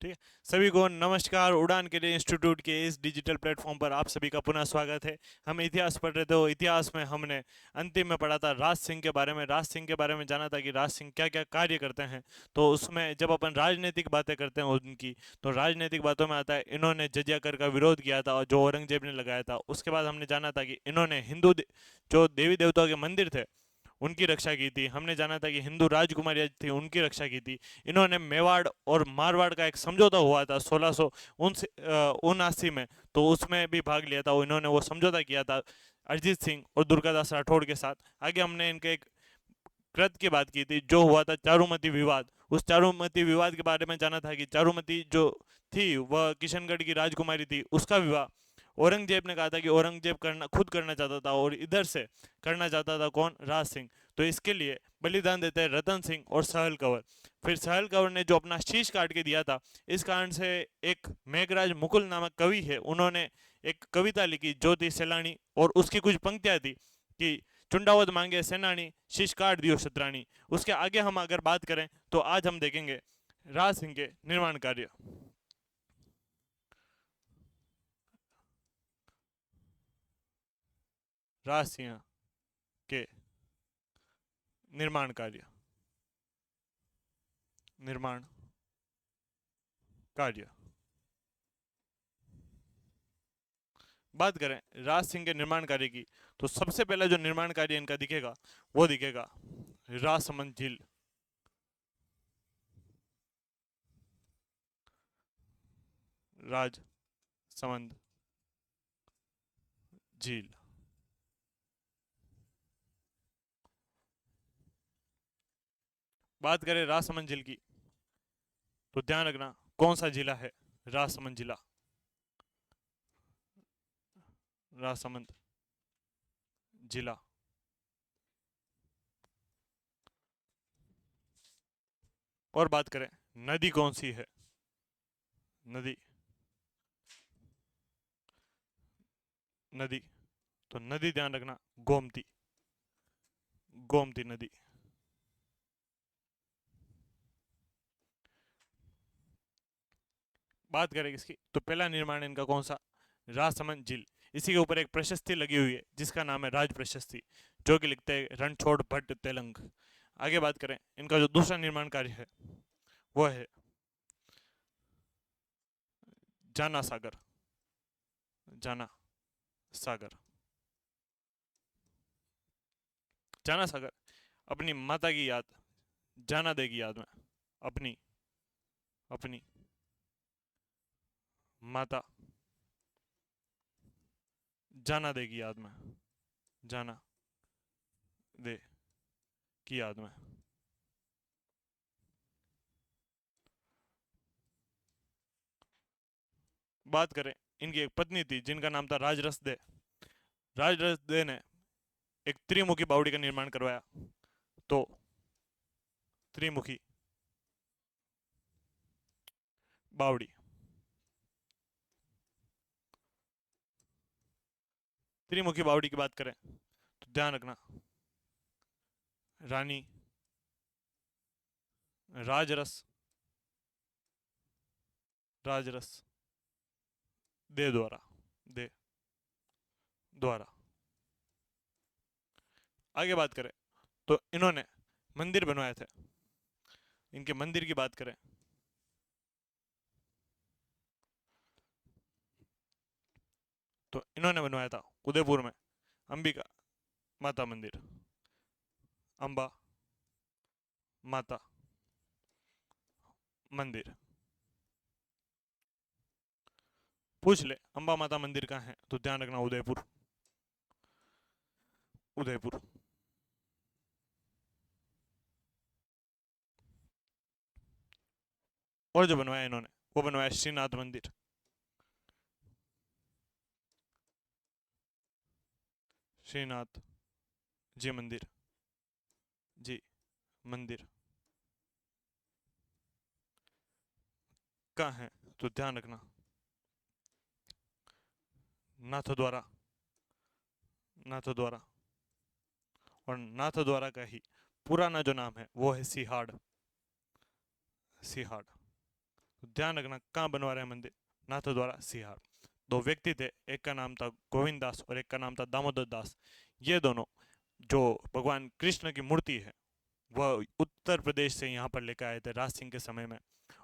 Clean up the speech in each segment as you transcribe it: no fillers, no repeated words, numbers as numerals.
ठीक है। सभी को नमस्कार। उड़ान के लिए इंस्टीट्यूट के इस डिजिटल प्लेटफॉर्म पर आप सभी का पुनः स्वागत है। हम इतिहास पढ़ रहे थे, तो इतिहास में हमने अंतिम में पढ़ा था राज सिंह के बारे में। राज सिंह के बारे में जाना था कि राज सिंह क्या क्या कार्य करते हैं। तो उसमें जब अपन राजनीतिक बातें करते हैं उनकी, तो राजनीतिक बातों में आता है इन्होंने जजिया कर का विरोध किया था और जो औरंगजेब ने लगाया था। उसके बाद हमने जाना था कि इन्होंने जो देवी देवताओं के मंदिर थे उनकी रक्षा की थी। हमने जाना था कि हिंदू राजकुमारियाँ थी उनकी रक्षा की थी। इन्होंने मेवाड़ और मारवाड़ का एक समझौता हुआ था 1679 में, तो उसमें भी भाग लिया था। इन्होंने वो समझौता किया था अरिजीत सिंह और दुर्गादास राठौड़ के साथ। आगे हमने इनके एक कृत की बात की थी जो हुआ था चारुमती विवाद। उस चारुमती विवाद के बारे में जाना था कि चारुमती जो थी वह किशनगढ़ की राजकुमारी थी, उसका विवाह औरंगजेब ने कहा था कि औरंगजेब खुद करना चाहता था और इधर से करना चाहता था कौन, राज सिंह। तो इसके लिए बलिदान देते हैं रतन सिंह और सहल कंवर। फिर सहल कंवर ने जो अपना शीश काट के दिया था, इस कारण से एक मेघराज मुकुल नामक कवि है, उन्होंने एक कविता लिखी जो थी सैलानी, और उसकी कुछ पंक्तियां थी कि चुंडावत मांगे सेनानी, शीश काट दियो शत्रानी। उसके आगे हम अगर बात करें तो आज हम देखेंगे राज सिंह के निर्माण कार्य। राज सिंह के निर्माण कार्य। निर्माण कार्य बात करें राज सिंह के निर्माण कार्य की, तो सबसे पहला जो निर्माण कार्य इनका दिखेगा वो दिखेगा राजसमंद झील। राजसमंद झील। बात करें राजसमंद झील की, तो ध्यान रखना कौन सा जिला है, राजसमंद जिला। राजसमंद जिला। और बात करें नदी कौन सी है, नदी, नदी, तो नदी ध्यान रखना गोमती, गोमती नदी। बात करें इसकी, तो पहला निर्माण इनका कौन सा, राजसमंद झील। इसी के ऊपर एक प्रशस्ति लगी हुई है जिसका नाम है राज प्रशस्ति, जो कि लिखते हैं रणछोड़ भट्ट तेलंग। आगे बात करें इनका जो दूसरा निर्माण कार्य है वो है जाना सागर। जाना सागर। जाना सागर अपनी माता की याद, जाना दे की याद में, अपनी अपनी माता जाना दे की याद में, जाना दे की याद में। बात करें इनकी एक पत्नी थी जिनका नाम था राजरस दे। राजरस दे ने एक त्रिमुखी बावड़ी का निर्माण करवाया। तो त्रिमुखी बावड़ी, त्रिमुखी बावड़ी की बात करें तो ध्यान रखना रानी राजरस, राजरस दे द्वारा, दे द्वारा। आगे बात करें तो इन्होंने मंदिर बनवाए थे। इनके मंदिर की बात करें तो इन्होंने बनवाया था उदयपुर में अंबिका माता मंदिर, अंबा माता मंदिर। पूछ ले अंबा माता मंदिर कहाँ है, तो ध्यान रखना उदयपुर, उदयपुर। और जो बनवाया इन्होंने वो बनवाया श्रीनाथ मंदिर, श्रीनाथ जी मंदिर, जी मंदिर कहाँ है, तो ध्यान रखना नाथ द्वारा, नाथ द्वारा। और नाथ द्वारा का ही पुराना जो नाम है वो है सिहाड़, सिहाड़। तो ध्यान रखना कहाँ बनवा रहे हैं मंदिर, नाथद्वारा सिहार। दो व्यक्ति थे, एक का नाम था गोविंद दास और एक का नाम था दामोदर दास। ये दोनों जो भगवान कृष्ण की मूर्ति है वह उत्तर प्रदेश से यहाँ पर लेकर आए थे राज सिंह के समय में।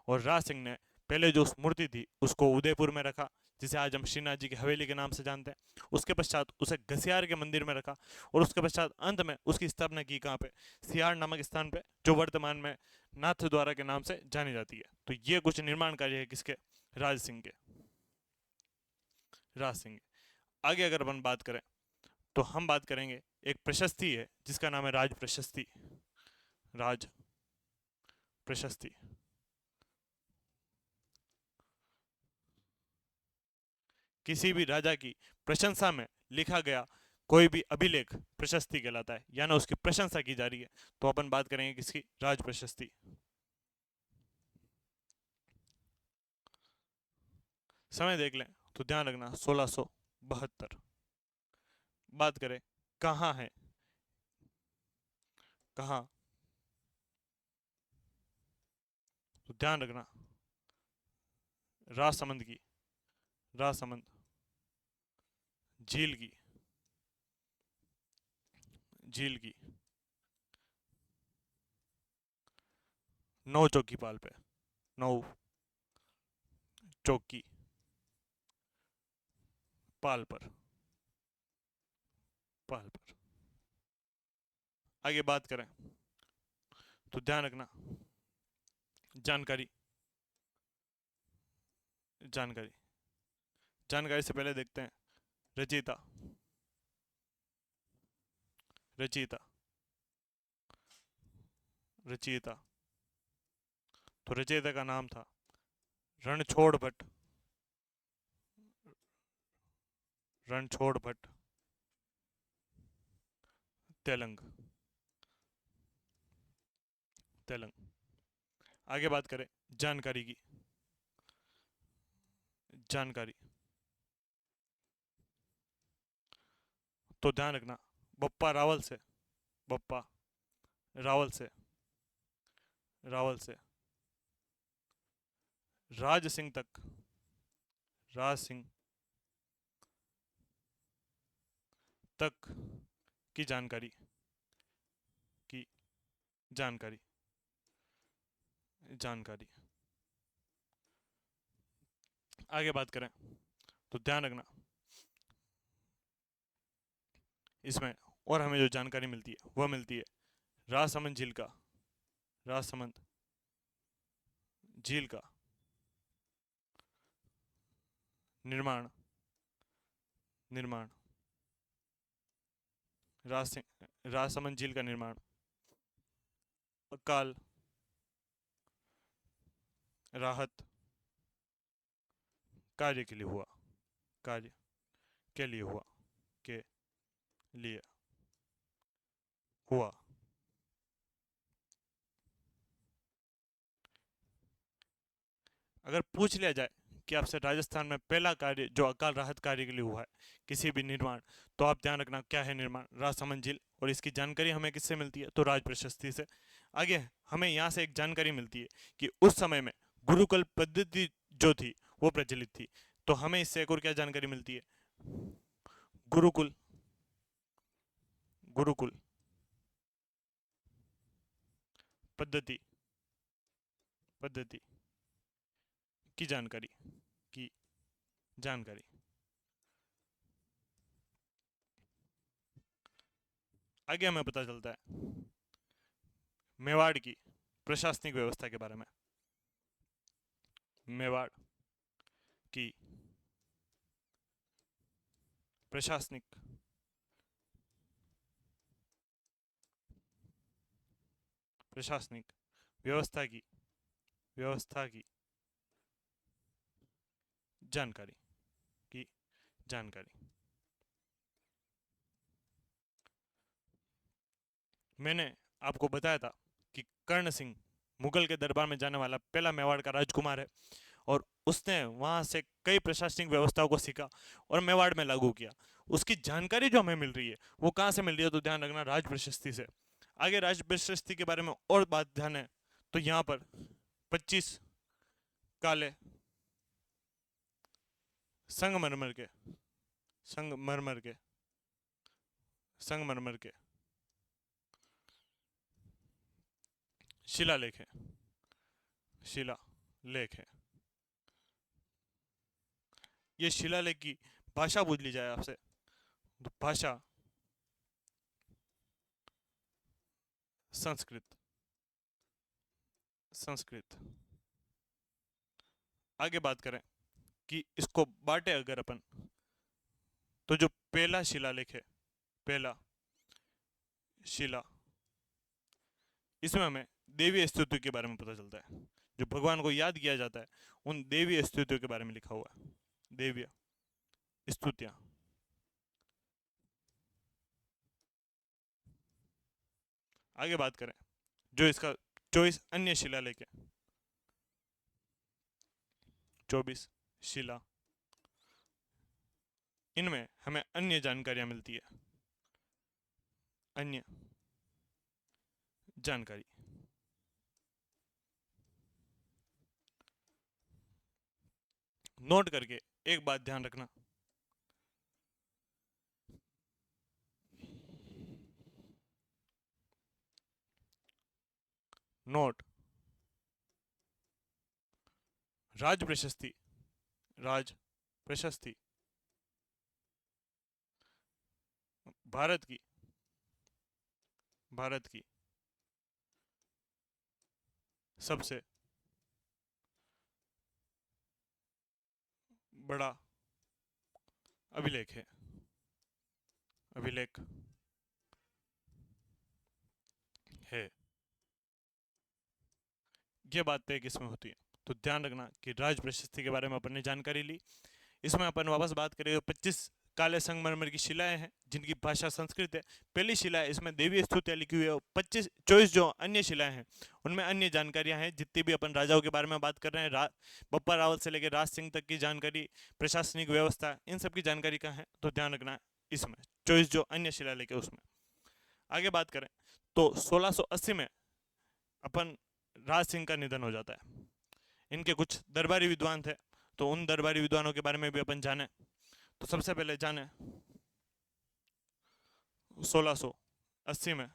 और राज सिंह ने पहले जो उस मूर्ति थी उसको उदयपुर में रखा, जिसे आज हम श्रीनाथ जी की हवेली के नाम से जानते हैं। उसके पश्चात उसे घसियार के मंदिर में रखा और उसके पश्चात अंत में उसकी स्थापना की कहाँ पे, सियार नामक स्थान पे, जो वर्तमान में नाथ द्वारा के नाम से जानी जाती है। तो ये कुछ निर्माण कार्य है किसके, राज सिंह के, राज सिंह के। आगे अगर अपन बात करें तो हम बात करेंगे एक प्रशस्ति है जिसका नाम है राज प्रशस्ति। राज प्रशस्ति किसी भी राजा की प्रशंसा में लिखा गया कोई भी अभिलेख प्रशस्ति कहलाता है, यानी उसकी प्रशंसा की जा रही है। तो अपन बात करेंगे किसकी, राज प्रशस्ति। समय देख लें तो ध्यान रखना 1672। बात करें कहाँ है, कहाँ, तो ध्यान रखना राजसमंद की, राजसमंद झील की, झील की नौ चौकी पाल पे, नौ चौकी पाल पर, पाल पर। आगे बात करें तो ध्यान रखना जानकारी, जानकारी, जानकारी से पहले देखते हैं रचयिता, रचयिता, रचयिता। तो रचयिता का नाम था रणछोड़ भट्ट, रणछोड़ भट्ट तेलंग, तेलंग। आगे बात करें जानकारी की, जानकारी, तो ध्यान रखना बप्पा रावल से, बप्पा रावल से, रावल से राज सिंह तक, राज सिंह तक की जानकारी, की जानकारी, जानकारी। आगे बात करें तो ध्यान रखना इसमें और हमें जो जानकारी मिलती है वह मिलती है राजसमंद झील का, राजसमंद झील का निर्माण, निर्माण, राजसमंद झील का निर्माण अकाल राहत कार्य के लिए हुआ, कार्य के लिए हुआ, के लिए हुआ। अगर पूछ लिया जाए कि आपसे राजस्थान में पहला कार्य जो अकाल राहत कार्य के लिए हुआ है किसी भी निर्माण, तो आप ध्यान रखना क्या है निर्माण, राजसमंद झील। और इसकी जानकारी हमें किससे मिलती है, तो राज प्रशस्ति से। आगे हमें यहाँ से एक जानकारी मिलती है कि उस समय में गुरुकुल पद्धति जो थी वो प्रचलित थी। तो हमें इससे एक और क्या जानकारी मिलती है, गुरुकुल, गुरुकुल पद्धति, पद्धति की जानकारी, की जानकारी। आगे हमें पता चलता है मेवाड़ की प्रशासनिक व्यवस्था के बारे में, मेवाड़ की प्रशासनिक, प्रशासनिक व्यवस्था की, व्यवस्था की जानकारी, की जानकारी। मैंने आपको बताया था कि कर्ण सिंह मुगल के दरबार में जाने वाला पहला मेवाड़ का राजकुमार है और उसने वहाँ से कई प्रशासनिक व्यवस्थाओं को सीखा और मेवाड़ में लागू किया। उसकी जानकारी जो हमें मिल रही है वो कहाँ से मिल रही है, तो ध्यान रखना राज प्रशस्ति से। आगे राज प्रशस्ति के बारे में और बात ध्यान है तो यहाँ पर 25 काले संगमरमर के संगमरमर के संगमरमर के शिलालेख है, शिलालेख है। ये शिलालेख की भाषा पूछ ली जाए आपसे तो भाषा संस्कृत, संस्कृत। आगे बात करें कि इसको बांटे अगर अपन, तो जो पहला शिलालेख है, पहला शिला, इसमें हमें देवी स्तुति के बारे में पता चलता है। जो भगवान को याद किया जाता है उन देवी स्तुतियों के बारे में लिखा हुआ है, देवी स्तुतियां। आगे बात करें जो इसका 24 अन्य शिलालेख है, 24 शिला, इनमें हमें अन्य जानकारियां मिलती है, अन्य जानकारी। नोट करके एक बात ध्यान रखना, नोट, राज प्रशस्ति, राज प्रशस्ति भारत की, भारत की सबसे बड़ा अभिलेख है, अभिलेख है। ये बात तय किसमें होती है, तो ध्यान रखना कि राज प्रशस्ति के बारे में अपन ने जानकारी ली। इसमें अपन वापस बात करें, 25 काले संगमरमर की शिलाएं हैं जिनकी भाषा संस्कृत है। पहली शिला है, इसमें देवी स्तुतियां लिखी हुई है। 24 जो अन्य शिलाएं हैं उनमें अन्य जानकारियां हैं। जितनी भी अपन राजाओं के बारे में बात कर रहे हैं, बप्पा रावत से लेकर राज सिंह तक की जानकारी, प्रशासनिक व्यवस्था, इन सब की जानकारी का है, तो ध्यान रखना इसमें 24 जो अन्य शिलालेख है उसमें। आगे बात करें तो 1680 में अपन राज सिंह का निधन हो जाता है। इनके कुछ दरबारी विद्वान थे, तो उन दरबारी विद्वानों के बारे में भी अपन जाने। तो सबसे पहले जाने 1680 में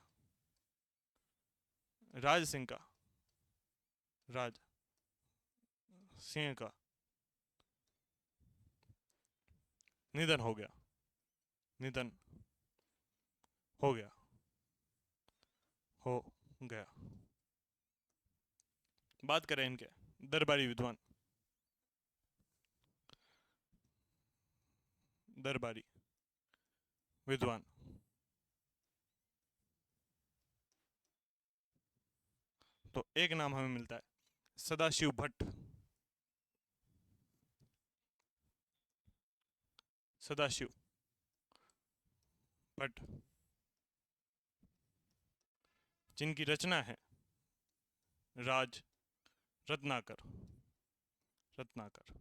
राज सिंह का, राज सिंह का निधन हो गया, निधन हो गया, हो गया। बात करें इनके दरबारी विद्वान, दरबारी विद्वान, तो एक नाम हमें मिलता है सदाशिव भट्ट, सदाशिव भट्ट, जिनकी रचना है राज रत्नाकर, रत्नाकर।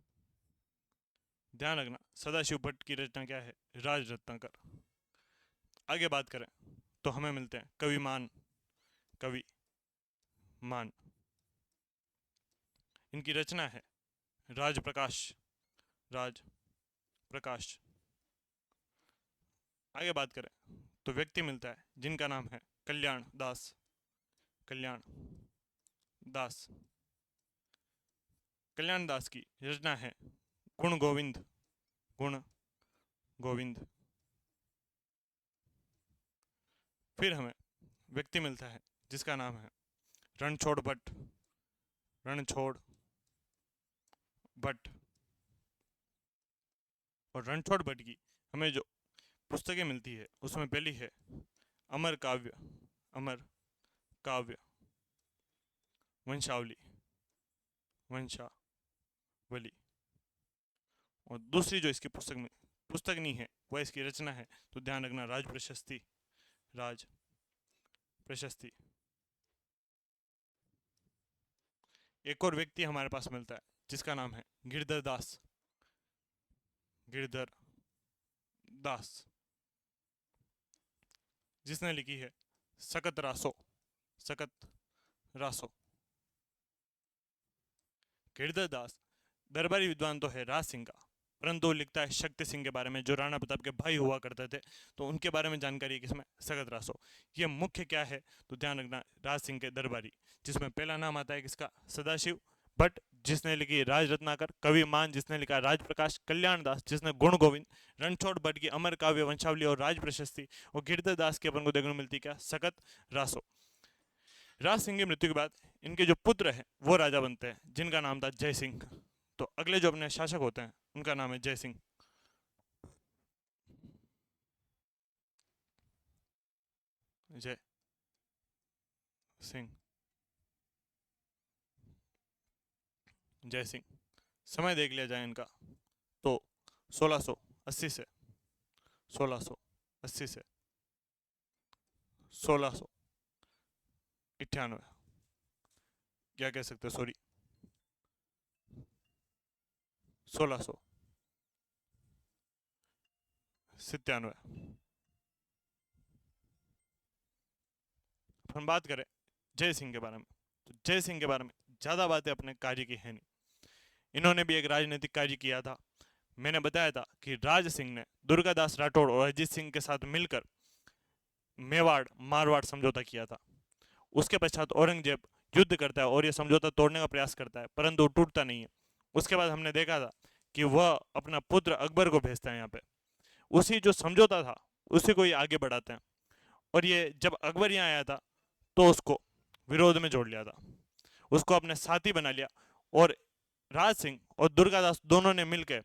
ध्यान रखना सदाशिव भट्ट की रचना क्या है, राज रत्नाकर। आगे बात करें तो हमें मिलते हैं कविमान, कवि मान, इनकी रचना है राज प्रकाश, राज प्रकाश। आगे बात करें तो व्यक्ति मिलता है जिनका नाम है कल्याण दास, कल्याण दास। कल्याण दास की रचना है गुण गोविंद, गुण गोविंद। फिर हमें व्यक्ति मिलता है जिसका नाम है रणछोड़ भट्ट, रणछोड़ भट्ट। और रणछोड़ भट्ट की हमें जो पुस्तकें मिलती है उसमें पहली है अमर काव्य, अमर काव्य, वंशावली, वंशावली। और दूसरी जो इसकी पुस्तक में पुस्तक नहीं है वह इसकी रचना है, तो ध्यान रखना राज प्रशस्ति, राज प्रशस्ति। एक और व्यक्ति हमारे पास मिलता है जिसका नाम है गिरधर दास, गिरधर दास, जिसने लिखी है सकत रासो, सकत रासो। गिरधर दास दरबारी विद्वान तो है राज सिंह का, परंतु वो लिखता है शक्ति सिंह के बारे में जो राणा प्रताप के भाई हुआ करते थे, तो उनके बारे में जानकारी है किसमें, सगत रासो। ये मुख्य क्या है तो ध्यान रखना, राज सिंह के दरबारी, जिसमें पहला नाम आता है किसका, सदाशिव भट्ट जिसने लिखी राज रत्नाकर, कवि मान जिसने लिखा राज प्रकाश, कल्याण दास जिसने गुण गोविंद, रणछोड़ भट्ट की अमर काव्य वंशावली और राज प्रशस्ति, और गिरधर दास की अपन को देखने को मिलती क्या, सकत रासो। राज सिंह की मृत्यु के बाद इनके जो पुत्र हैं वो राजा बनते हैं, जिनका नाम था जय सिंह। तो अगले जो अपने शासक होते हैं उनका नाम है जय सिंह। जय सिंह, जय सिंह। समय देख लिया जाए इनका तो 1680 से 1680 से 1698, क्या कह सकते हैं, सॉरी 1697। हम बात करें जय सिंह के बारे में, तो जय सिंह के बारे में ज़्यादा बातें अपने कार्य की है नहीं। इन्होंने भी एक राजनीतिक कार्य किया था। मैंने बताया था कि राज सिंह ने दुर्गादास राठौड़ और अजीत सिंह के साथ मिलकर मेवाड़ मारवाड़ समझौता किया था। उसके पश्चात औरंगजेब युद्ध करता है और यह समझौता तोड़ने का प्रयास करता है, परंतु टूटता नहीं है। उसके बाद हमने देखा था कि वह अपना पुत्र अकबर को भेजता है यहाँ पे, उसी जो समझौता था उसी को ये आगे बढ़ाते हैं। और ये जब अकबर यहाँ आया था तो उसको विरोध में जोड़ लिया था, उसको अपने साथी बना लिया, और राज सिंह और दुर्गादास दोनों ने मिलकर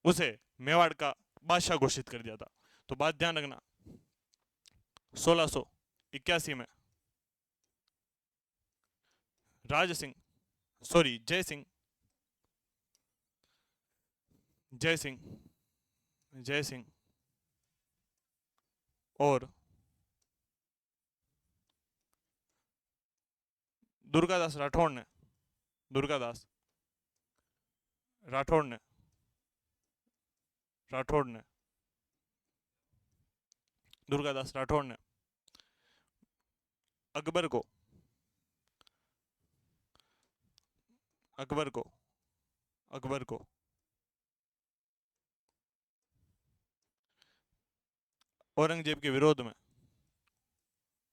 उसे मेवाड़ का बादशाह घोषित कर दिया था। तो बात ध्यान रखना, 1681 में राज सिंह, सॉरी जय सिंह, जय सिंह, जय सिंह और दुर्गादास राठौड़ ने, दुर्गादास राठौड़ ने, राठौड़ ने, दुर्गादास राठौड़ ने अकबर को, अकबर को, अकबर को औरंगजेब के विरोध में,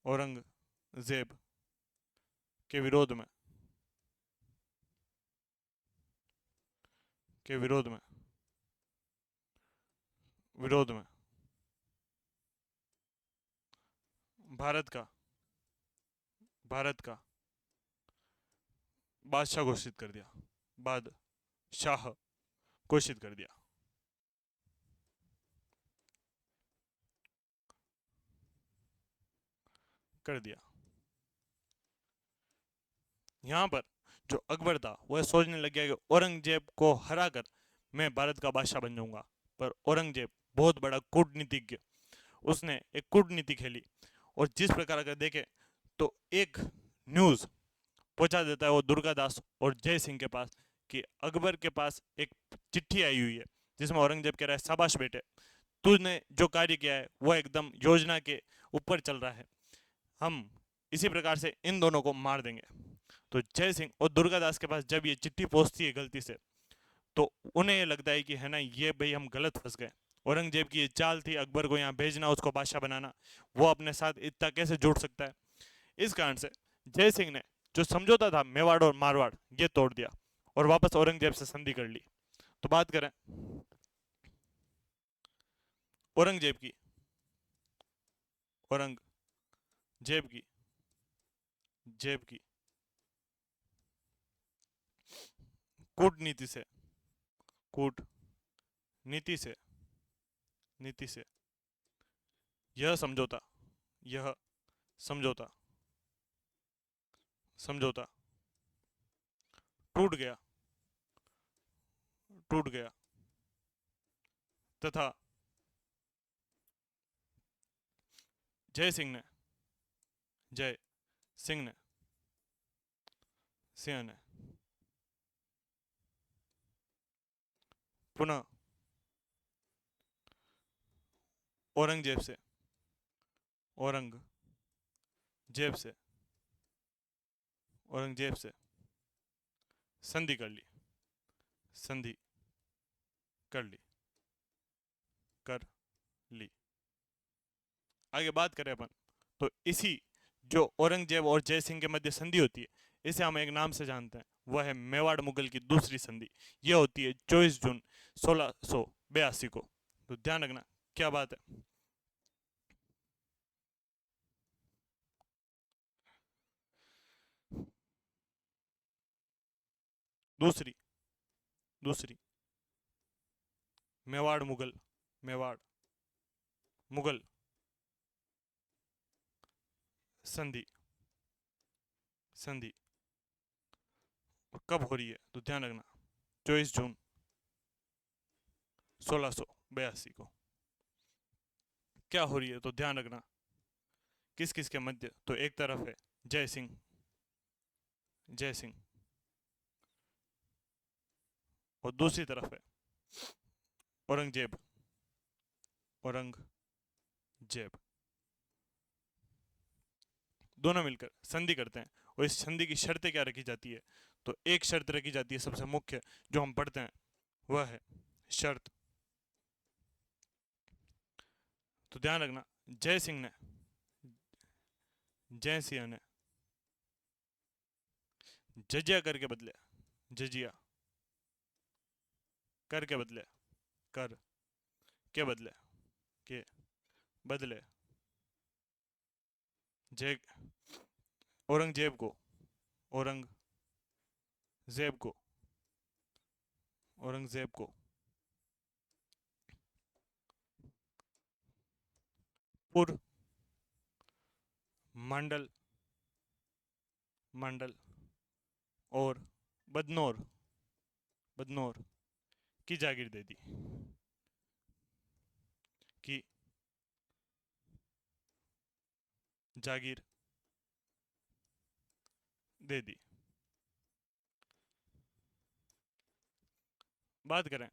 औरंगजेब के विरोध में, के विरोध में, विरोध में भारत का, भारत का बादशाह घोषित कर दिया, बादशाह घोषित कर दिया, कर दिया। यहाँ पर जो अकबर था वह सोचने लग गया कि औरंगजेब को हराकर मैं भारत का बादशाह बन जाऊंगा, पर औरंगजेब बहुत बड़ा कूटनीतिज्ञ, उसने एक कूटनीति खेली, और जिस प्रकार का देखे तो एक न्यूज़ पहुंचा देता है वो दुर्गादास और जय सिंह के पास कि अकबर के पास एक चिट्ठी आई हुई है जिसमें औरंगजेब कह रहा है शाबाश बेटे, तूने जो कार्य किया है वो एकदम योजना के ऊपर चल रहा है, हम इसी प्रकार से इन दोनों को मार देंगे। तो जय सिंह और दुर्गादास के पास जब ये चिट्ठी पहुंचती है गलती से, तो उन्हें ये लगता है कि है ना ये भाई हम गलत फंस गए। औरंगजेब की ये चाल थी अकबर को यहाँ भेजना, उसको बादशाह बनाना, वो अपने साथ इतना कैसे जुड़ सकता है। इस कारण से जय सिंह ने जो समझौता था मेवाड़ और मारवाड़ ये तोड़ दिया और वापस औरंगजेब से संधि कर ली। तो बात करें औरंगजेब की, औरंगजेब की, जेब की कूटनीति से, कूटनीति से, नीति से यह समझौता, यह समझौता, समझौता टूट गया, टूट गया, तथा जय सिंह ने, जय सिंह ने, सिंह ने पुनः औरंगजेब से, औरंगजेब से, औरंगजेब से संधि कर ली। संधि कर ली, कर ली। आगे बात करें अपन, तो इसी जो औरंगजेब और जय सिंह के मध्य संधि होती है, इसे हम एक नाम से जानते हैं, वह है मेवाड़ मुगल की दूसरी संधि। यह होती है 24 जून 1682 को। तो ध्यान रखना क्या बात है। दूसरी दूसरी मेवाड़ मुगल, मेवाड़ मुगल संधि, संधि और कब हो रही है, तो ध्यान रखना 24 जून 1682 को। क्या हो रही है, तो ध्यान रखना किस किस के मध्य, तो एक तरफ है जय सिंह, जय सिंह, और दूसरी तरफ है औरंगजेब, औरंगजेब। दोनों मिलकर संधि करते हैं, और इस संधि की शर्तें क्या रखी जाती है, तो एक शर्त रखी जाती है सबसे मुख्य जो हम पढ़ते हैं, वह है शर्त। तो ध्यान रखना जय सिंह ने, जय सिंह ने जजिया कर के बदले, जजिया कर के बदले, कर के बदले, के बदले जय औरंगजेब को, औरंगजेब को, औरंगजेब को पुर मंडल, मंडल और बदनौर, बदनौर की जागीर दे दी, की जागीर दे दी। बात करें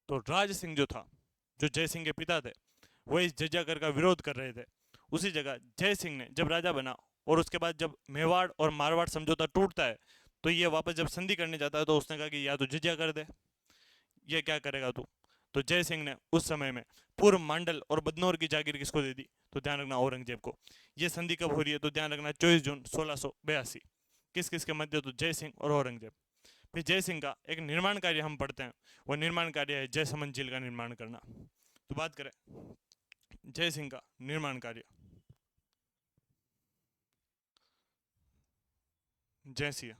तो राज सिंह जो था, जो जय सिंह के पिता थे, वह इस जजिया कर का विरोध कर रहे थे। उसी जगह जय सिंह ने जब राजा बना, और उसके बाद जब मेवाड़ और मारवाड़ समझौता टूटता है, तो ये वापस जब संधि करने जाता है, तो उसने कहा कि या तो जजिया कर दे, ये क्या करेगा तू। तो जय सिंह ने उस समय में पूर्व मंडल और बदनौर की जागीर किसको दे दी, तो ध्यान रखना औरंगजेब को। ये संधि कब हो रही है, तो ध्यान रखना 24 जून 1682। किस किस के मध्य, तो जय सिंह और औरंगजेब। फिर जय सिंह का एक निर्माण कार्य हम पढ़ते हैं, वह निर्माण कार्य है जयसमंद झील का निर्माण करना। तो बात करें जय सिंह का निर्माण कार्य, जय सिंह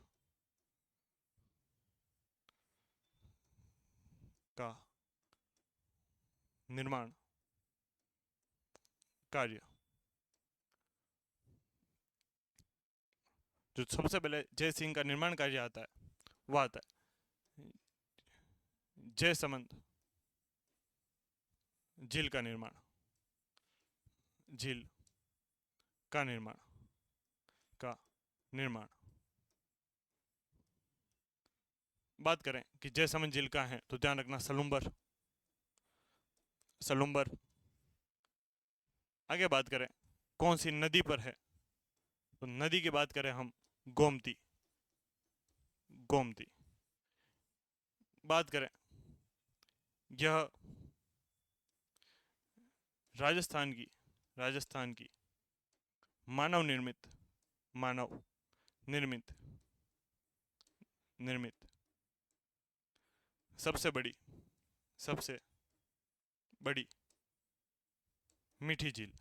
का निर्माण कार्य, जो सबसे पहले जय सिंह का निर्माण कार्य आता है, वह आता है जयसमंद झील का निर्माण, झील का निर्माण, का निर्माण। बात करें कि जयसमंद झील कहाँ है, तो ध्यान रखना सलुम्बर, सलुम्बर। आगे बात करें कौन सी नदी पर है, तो नदी की बात करें हम गोमती, गोमती। बात करें यह राजस्थान की, राजस्थान की मानव निर्मित, मानव निर्मित, निर्मित सबसे बड़ी, सबसे बड़ी मीठी झील,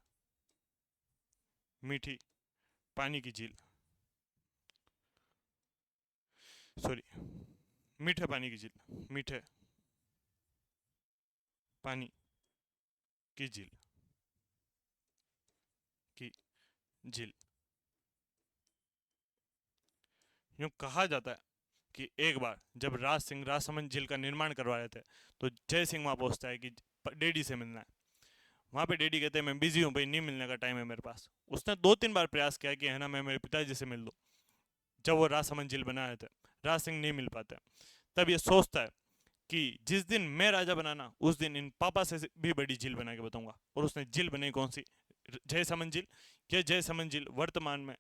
मीठी पानी की झील, सॉरी मीठे पानी की झील, मीठे पानी की झील, की झील। यूं कहा जाता है कि एक बार जब राज सिंह राजसमंद झील का निर्माण करवा रहे थे, तो जय सिंह वहां पहुंचता है कि डैडी से मिलना है। वहां पे डैडी कहते हैं मैं बिजी हूँ भाई, नहीं मिलने का टाइम है मेरे पास। उसने 2-3 बार प्रयास किया कि है ना मैं मेरे पिताजी से मिल लूँ, जब वो राजसमंद झील बना रहे थे। राज सिंह नहीं मिल पाते। तब ये सोचता है कि जिस दिन मैं राजा बनाना, उस दिन इन पापा से भी बड़ी झील बना के बताऊंगा। और उसने झील बनाई कौन सी, जयसमंद झील। यह जयसमंद झील वर्तमान में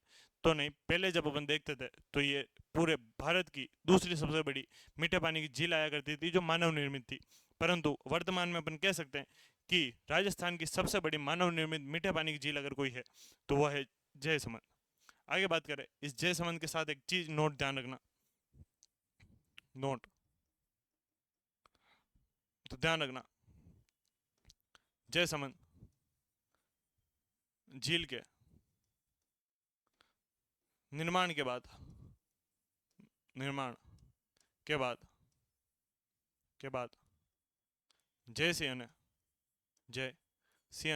तो नहीं, पहले जब अपन देखते थे तो ये पूरे भारत की दूसरी सबसे बड़ी मीठे पानी की झील आया करती थी जो मानव निर्मित थी। परंतु वर्तमान में अपन कह सकते हैं कि राजस्थान की सबसे बड़ी मानव निर्मित मीठे पानी की झील अगर कोई है तो वह है जयसमंद। आगे बात करें इस जयसमंद के साथ एक चीज नोट ध्यान रखना, नोट तो ध्यान रखना, जयसमंद झील के निर्माण के बाद, निर्माण के बाद जय सिंह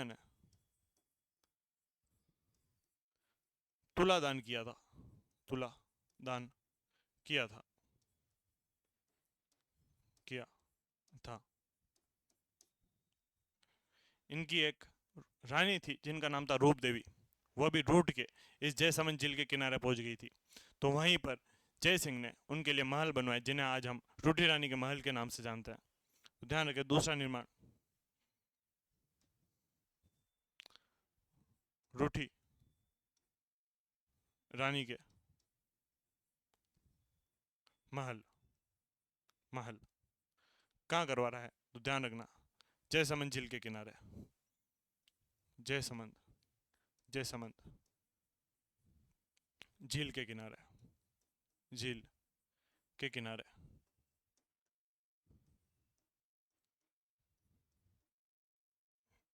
ने तुला दान किया था, तुला दान किया था, किया था। इनकी एक रानी थी जिनका नाम था रूप देवी, वह भी रूठ के इस जयसमंद झील के किनारे पहुंच गई थी। तो वहीं पर जय सिंह ने उनके लिए महल बनवाए जिन्हें आज हम रूठी रानी के महल के नाम से जानते हैं। तो ध्यान रखें, दूसरा निर्माण रूठी रानी के महल, महल कहाँ करवा रहा है तो ध्यान रखना, जयसमंद झील के किनारे, जयसमंद जयसमंद झील के किनारे, झील के किनारे।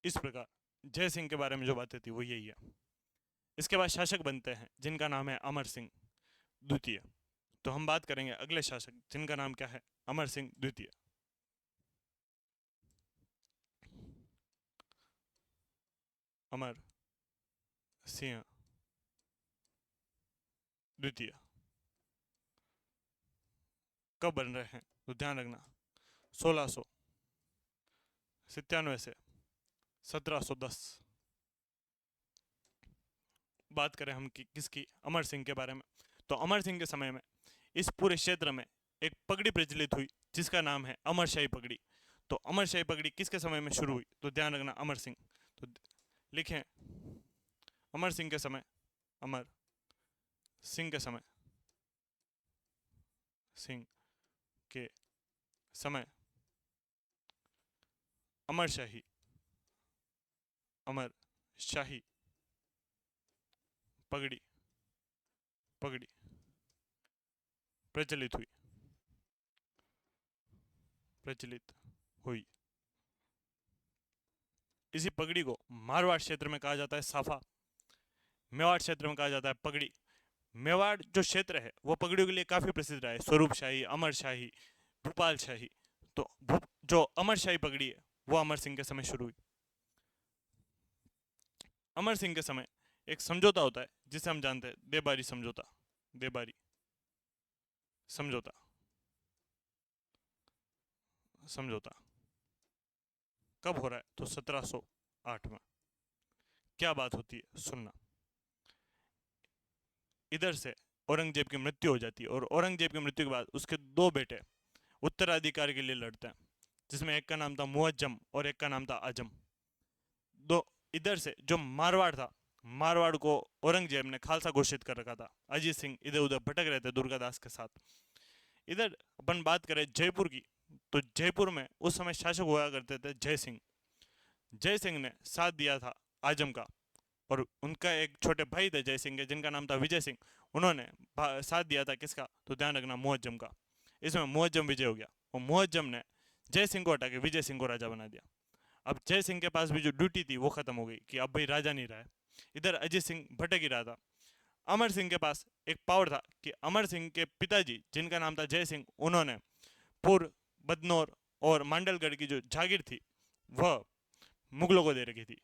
इस प्रकार जय सिंह के बारे में जो बातें थी वो यही है। इसके बाद शासक बनते हैं जिनका नाम है अमर सिंह द्वितीय। तो हम बात करेंगे अगले शासक जिनका नाम क्या है, अमर सिंह द्वितीय। अमर सिंह द्वितीय कब बन रहे हैं तो ध्यान रखना, 1697 से 1710। बात करें हम किसकी, अमर सिंह के बारे में, तो अमर सिंह के समय में इस पूरे क्षेत्र में एक पगड़ी प्रचलित हुई जिसका नाम है अमरशाही पगड़ी। तो अमरशाही पगड़ी किसके समय में शुरू हुई तो ध्यान रखना, अमर सिंह। तो लिखें अमर सिंह के समय, अमर सिंह के समय, सिंह के समय अमरशाही, अमर शाही पगड़ी, पगड़ी प्रचलित हुई, प्रचलित हुई। इसी पगड़ी को मारवाड़ क्षेत्र में कहा जाता है साफा, मेवाड़ क्षेत्र में कहा जाता है पगड़ी। मेवाड़ जो क्षेत्र है वो पगड़ियों के लिए काफी प्रसिद्ध रहा है, स्वरूप शाही, अमर शाही, भूपाल शाही। तो जो अमर शाही पगड़ी है वो अमर सिंह के समय शुरू हुई। अमर सिंह के समय एक समझौता होता है जिसे हम जानते हैं देबारी समझौता, देबारी समझौता, समझौता कब हो रहा है तो 1708 में। क्या बात होती है सुनना, इधर से औरंगजेब की मृत्यु हो जाती है और औरंगजेब की मृत्यु के बाद उसके दो बेटे उत्तराधिकार के लिए लड़ते हैं, जिसमें एक का नाम था मुअज्जम और एक का नाम था आजम। दो इधर से जो मारवाड़ था, मारवाड़ को औरंगजेब ने खालसा घोषित कर रखा था। अजीत सिंह इधर उधर भटक रहे थे दुर्गादास के साथ। इधर अपन बात करें जयपुर की, तो जयपुर में उस समय शासक हुआ करते थे जय सिंह। जय सिंह ने साथ दिया था आजम का, और उनका एक छोटे भाई थे जय सिंह के जिनका नाम था विजय सिंह, उन्होंने साथ दिया था किसका तो ध्यान रखना, मुअज्जम का। इसमें मुअज्जम विजय हो गया और मुअज्जम ने जय सिंह को हटा के विजय सिंह को राजा बना दिया। अब जय सिंह के पास भी जो ड्यूटी थी वो खत्म हो गई कि अब भाई राजा नहीं रहा है। इधर अजीत सिंह भटक ही रहा था। अमर सिंह के पास एक पावर था कि अमर सिंह के पिताजी जिनका नाम था जय सिंह, उन्होंने पूर्व बदनौर और मांडलगढ़ की जो जागीर थी वह मुगलों को दे रखी थी।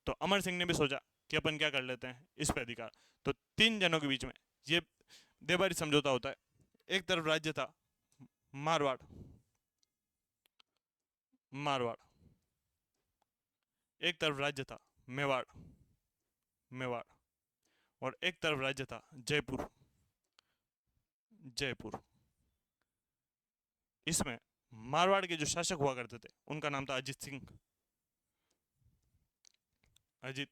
तो अमर सिंह ने भी सोचा कि अपन क्या कर लेते हैं इस पे अधिकार। तो तीन जनों के बीच में ये देबारी समझौता होता है। एक तरफ राज्य था मारवाड़, मारवाड़, एक तरफ राज्य था मेवाड़, मेवाड़, और एक तरफ राज्य था जयपुर, जयपुर। इसमें मारवाड़ के जो शासक हुआ करते थे उनका नाम था अजीत सिंह, अजीत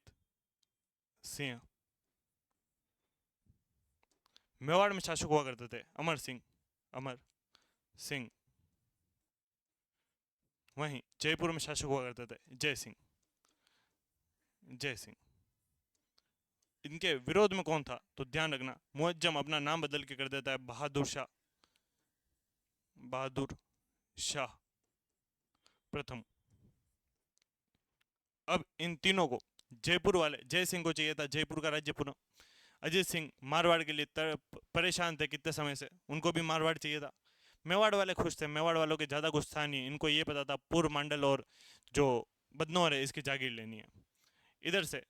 सिंह। मेवाड़ में शासक हुआ करते थे अमर सिंह, अमर सिंह। वहीं जयपुर में शासक हुआ करते थे जय सिंह, जय सिंह। इनके विरोध में कौन था? तो ध्यान रखना, मुअज्जम अपना नाम बदल के कर देता है बहादुर शाह, बहादुर शाह प्रथम। अब इन तीनों को, जयपुर वाले जय सिंह को चाहिए था जयपुर का राज्य पुनः। अजीत सिंह मारवाड़ के लिए परेशान थे कितने समय से, उनको भी मारवाड़ चाहिए था। मेवाड़ वाले खुश थे, मेवाड़ वालों के ज़्यादा कुछ था नहीं, इनको ये पता था पूर्व मंडल और जो बदनौर है इसकी जागीर लेनी है। इधर से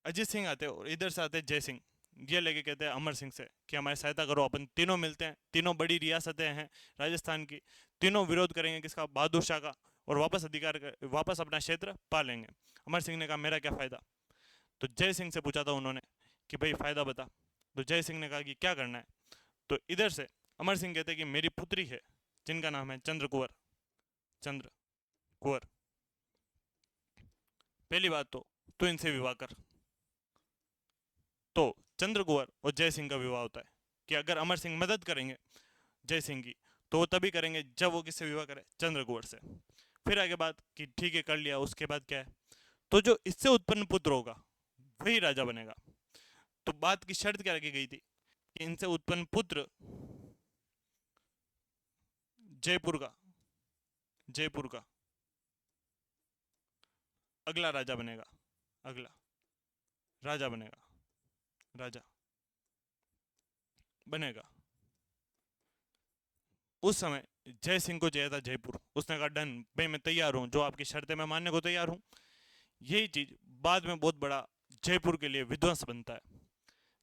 अजीत सिंह आते और इधर से आते जय सिंह, ये लेके कहते हैं अमर सिंह से कि हमारी सहायता करो, अपन तीनों मिलते हैं, तीनों बड़ी रियासतें हैं राजस्थान की, तीनों विरोध करेंगे किसका? बहादुर शाह का, और वापस अपना क्षेत्र पा लेंगे। अमर सिंह ने कहा मेरा क्या फ़ायदा? तो जय सिंह से पूछा था उन्होंने कि भाई फ़ायदा बता। तो जय सिंह ने कहा कि क्या करना है? तो इधर से अमर सिंह कहते हैं कि मेरी पुत्री है जिनका नाम है चंद्र कुंवर, चंद्र कुंवर। पहली बात तो इनसे विवाह कर। तो चंद्र कुंवर और जय सिंह का विवाह होता है कि अगर अमर सिंह मदद करेंगे जय सिंह की तो वो तभी करेंगे जब वो किससे विवाह करे? चंद्र कुंवर से। फिर आगे बात कि ठीक है कर लिया, उसके बाद क्या है? तो जो इससे उत्पन्न पुत्र होगा वही राजा बनेगा। तो बात की शर्त क्या रखी गई थी कि इनसे उत्पन्न पुत्र जयपुर का, जयपुर का अगला राजा बनेगा, अगला राजा बनेगा, राजा बनेगा। उस समय जय सिंह को चाहिए था जयपुर, उसने कहा डन भाई मैं तैयार हूँ, जो आपकी शर्तें मैं मानने को तैयार हूँ। यही चीज बाद में बहुत बड़ा जयपुर के लिए विध्वंस बनता है,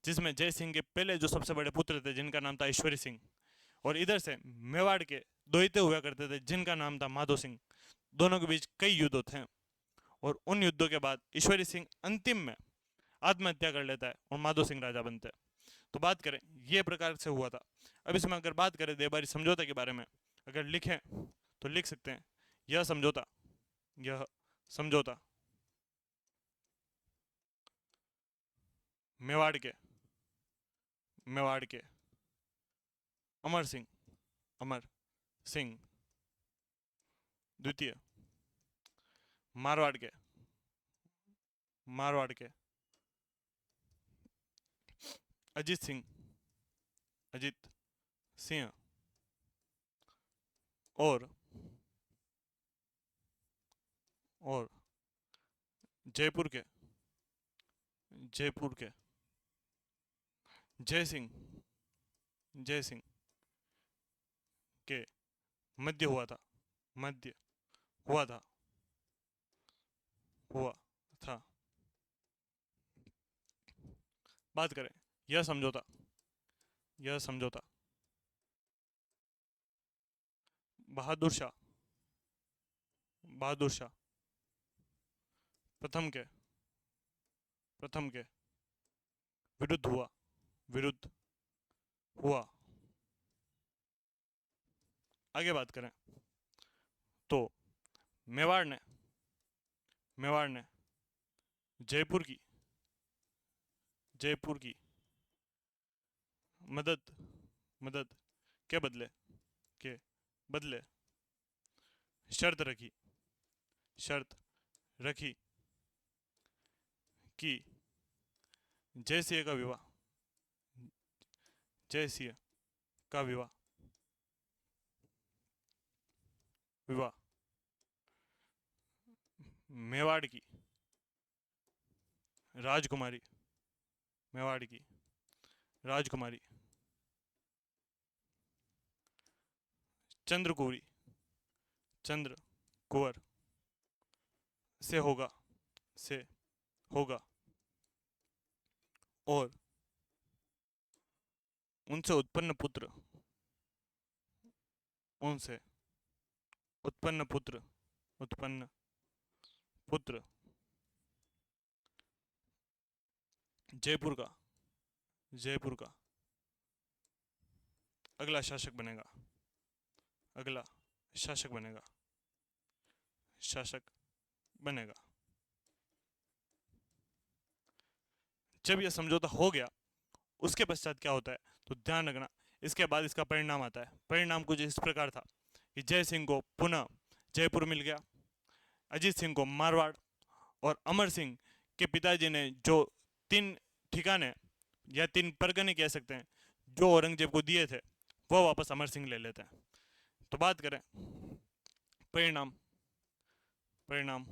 जिसमें जय सिंह के पहले जो सबसे बड़े पुत्र थे जिनका नाम था ईश्वरी सिंह, और इधर से मेवाड़ के द्वैते हुआ करते थे जिनका नाम था माधो सिंह। दोनों के बीच कई युद्ध थे, और उन युद्धों के बाद ईश्वरी सिंह अंतिम में आत्महत्या कर लेता है और माधो सिंह राजा बनते हैं। तो बात करें ये प्रकार से हुआ था। अब इसमें अगर बात करें देवबारी समझौता के बारे में, अगर लिखें तो लिख सकते हैं यह समझौता, यह समझौता मेवाड़ के, मेवाड़ के अमर सिंह, अमर सिंह द्वितीय, मारवाड़ के, मारवाड़ के अजीत सिंह, अजीत सिंह, और जयपुर के, जयपुर के जय सिंह, जय सिंह के मध्य हुआ था, मध्य हुआ था, हुआ था। बात करें यह समझौता, यह समझौता बहादुर शाह, बहादुर शाह प्रथम के, प्रथम के विरुद्ध हुआ, विरुद्ध हुआ। आगे बात करें तो मेवाड़ ने, मेवाड़ ने जयपुर की, जयपुर की मदद, मदद के बदले, के बदले शर्त रखी, शर्त रखी कि जयसिंह का विवाह, जयसिंह का विवाह, विवाह मेवाड़ की राजकुमारी, मेवाड़ की राजकुमारी चंद्रकुरी, चंद्र कुंवर से होगा, से होगा, और उनसे उत्पन्न पुत्र, उनसे उत्पन्न पुत्र, उत्पन्न पुत्र जयपुर का, जयपुर का अगला शासक बनेगा, अगला शासक बनेगा, शासक बनेगा। जब यह समझौता हो गया उसके पश्चात क्या होता है? तो ध्यान रखना इसके बाद इसका परिणाम आता है। परिणाम कुछ इस प्रकार था कि जय सिंह को पुनः जयपुर मिल गया, अजीत सिंह को मारवाड़, और अमर सिंह के पिताजी ने जो 3 ठिकाने या 3 परगने कह सकते हैं जो औरंगजेब को दिए थे वो वापस अमर सिंह ले लेते हैं। तो बात करें परिणाम, परिणाम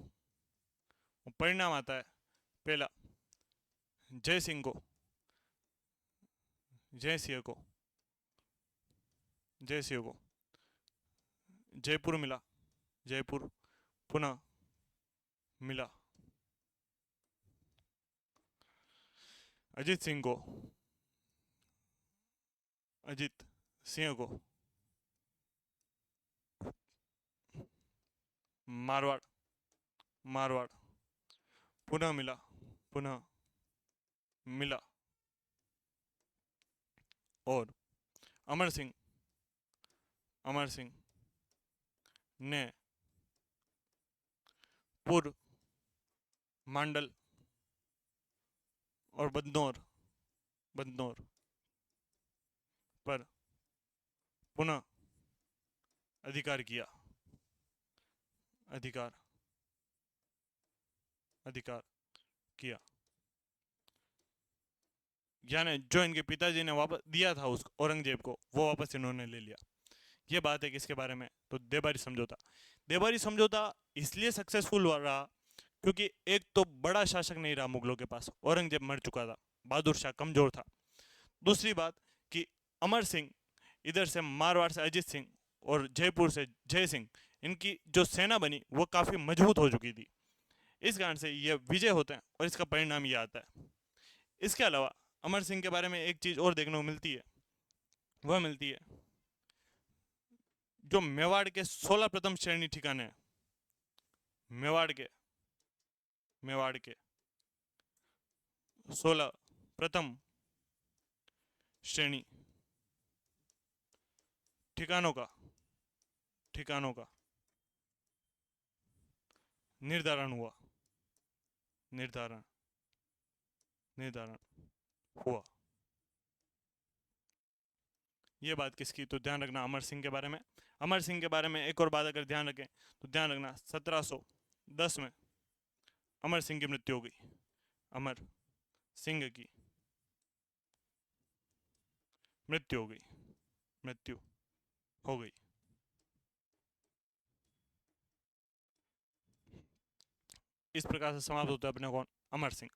परिणाम आता है पहला, जय सिंह को, जय सिंह को, जय सिंह को जयपुर मिला, जयपुर पुनः मिला। अजीत सिंह को, अजीत सिंह को मारवाड़, मारवाड़ पुनः मिला, पुनः मिला। और अमर सिंह, अमर सिंह ने पूर्व मांडल और बदनौर, बदनौर पर पुनः अधिकार किया, अधिकार, अधिकार किया। यानी जो इनके पिताजी ने वापस दिया था उस औरंगजेब को वो वापस इन्होंने ले लिया। ये बात है किसके बारे में, तो देबारी समझौता। देबारी समझौता इसलिए सक्सेसफुल रहा क्योंकि एक तो बड़ा शासक नहीं रहा मुगलों के पास, औरंगजेब मर चुका था, बहादुर शाह कमजोर था। दूसरी बात कि अमर सिंह इधर से मारवाड़ से अजीत सिंह और जयपुर से जय सिंह, इनकी जो सेना बनी वो काफ़ी मजबूत हो चुकी थी। इस कारण से ये विजय होते हैं और इसका परिणाम ये आता है। इसके अलावा अमर सिंह के बारे में एक चीज़ और देखने को मिलती है, वह मिलती है जो मेवाड़ के 16 प्रथम श्रेणी ठिकाने हैं, मेवाड़ के, मेवाड़ के 16 प्रथम श्रेणी ठिकानों का, ठिकानों का निर्धारण हुआ, निर्धारण, निर्धारण हुआ। ये बात किसकी, तो ध्यान रखना अमर सिंह के बारे में। अमर सिंह के बारे में एक और बात अगर ध्यान रखें तो ध्यान रखना 1710 में अमर सिंह की मृत्यु हो गई, अमर सिंह की मृत्यु हो गई, मृत्यु हो गई। इस प्रकार से समाप्त होता है अपने कौन, अमर सिंह।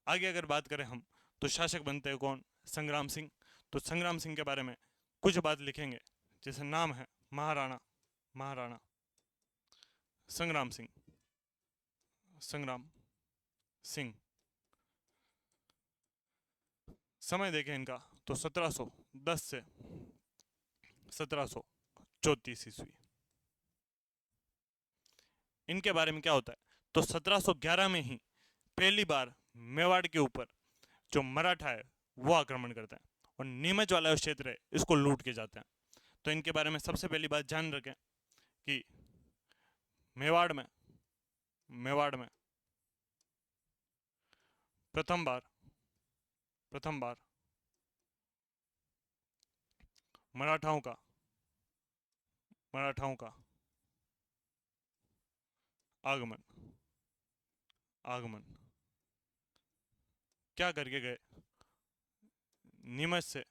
आगे अगर बात करें हम तो शासक बनते हैं कौन, संग्राम सिंह। तो संग्राम सिंह के बारे में कुछ बात लिखेंगे, जैसे नाम है महाराणा, महाराणा संग्राम सिंह, संग्राम सिंह। समय देखें इनका तो 1710 से 1734 ईस्वी। इनके बारे में क्या होता है तो 1711 में ही पहली बार मेवाड़ के ऊपर जो मराठा है वो आक्रमण करते हैं और नीमच वाला जो क्षेत्र है इसको लूट के जाते हैं। तो इनके बारे में सबसे पहली बात ध्यान रखें कि मेवाड़ में, मेवाड़ में प्रथम बार, प्रथम बार मराठाओं का, मराठाओं का आगमन, आगमन क्या करके गए, नीमच से,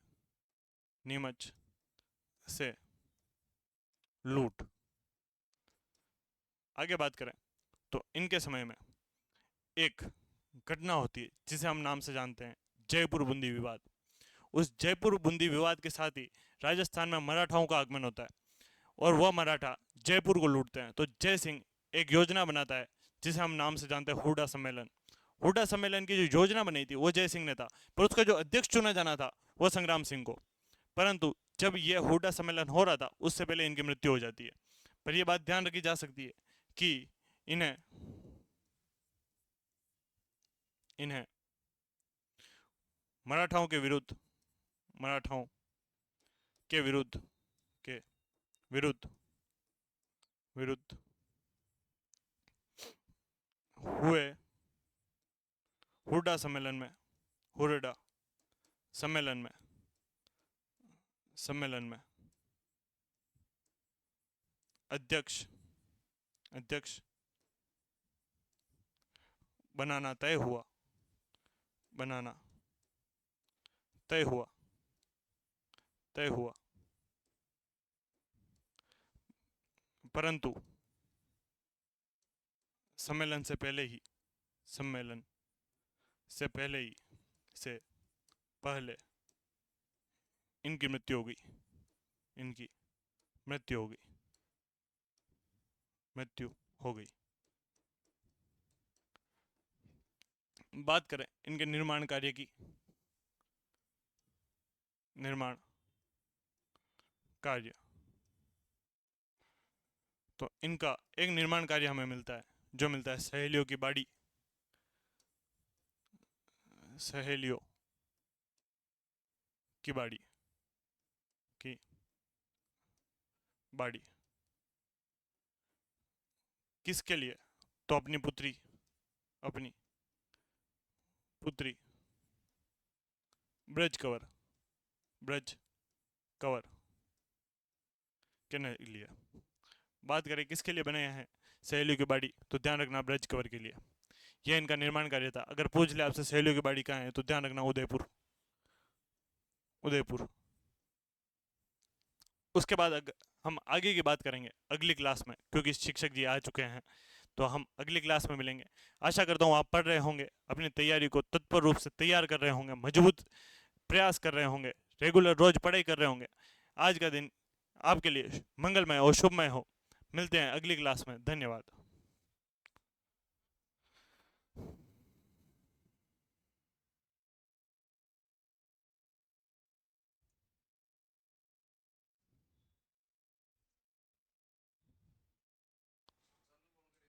नीमच से लूट। आगे बात करें तो इनके समय में एक घटना होती है जिसे हम नाम से जानते हैं जयपुर बूंदी विवाद। उस जयपुर बूंदी विवाद के साथ ही राजस्थान में मराठाओं का आगमन होता है और वह मराठा जयपुर को लूटते हैं। तो जय सिंह एक योजना बनाता है जिसे हम नाम से जानते हैं हुडा सम्मेलन। हुडा सम्मेलन की जो योजना बनी थी वो जय सिंह ने था, पर उसका जो अध्यक्ष चुना जाना था वो संग्राम सिंह को। परंतु जब यह हुडा सम्मेलन हो रहा था उससे पहले इनकी मृत्यु हो जाती है। पर यह बात ध्यान रखी जा सकती है कि इन्हें, इन्हें मराठाओं के विरुद्ध, मराठाओं के विरुद्ध, के विरुद्ध, विरुद्ध हुए हुडा सम्मेलन में, हुडा सम्मेलन में सम्मेलन में अध्यक्ष अध्यक्ष बनाना तय हुआ, बनाना तय हुआ, तय हुआ, परंतु सम्मेलन से पहले ही, सम्मेलन से पहले ही, से पहले इनकी मृत्यु हो गई, इनकी मृत्यु हो गई, मृत्यु हो गई। बात करें इनके निर्माण कार्य की, निर्माण कार्य, तो इनका एक निर्माण कार्य हमें मिलता है, जो मिलता है सहेलियों की बाड़ी, सहेलियों की बाड़ी, की बाड़ी, किसके लिए? तो अपनी पुत्री, अपनी पुत्री ब्रज कंवर, ब्रज कंवर के लिए। बात करें किसके लिए बनाया है सहेलियों की बाड़ी, तो ध्यान रखना ब्रज कंवर के लिए। यह इनका निर्माण कार्य था। अगर पूछ ले आपसे सहेलियों की बाड़ी कहाँ है, तो ध्यान रखना उदयपुर, उदयपुर। उसके बाद हम आगे की बात करेंगे अगली क्लास में, क्योंकि शिक्षक जी आ चुके हैं, तो हम अगली क्लास में मिलेंगे। आशा करता हूँ आप पढ़ रहे होंगे, अपनी तैयारी को तत्पर रूप से तैयार कर रहे होंगे, मजबूत प्रयास कर रहे होंगे, रेगुलर रोज पढ़ाई कर रहे होंगे। आज का दिन आपके लिए मंगलमय और शुभमय हो। मिलते हैं अगली क्लास में। धन्यवाद।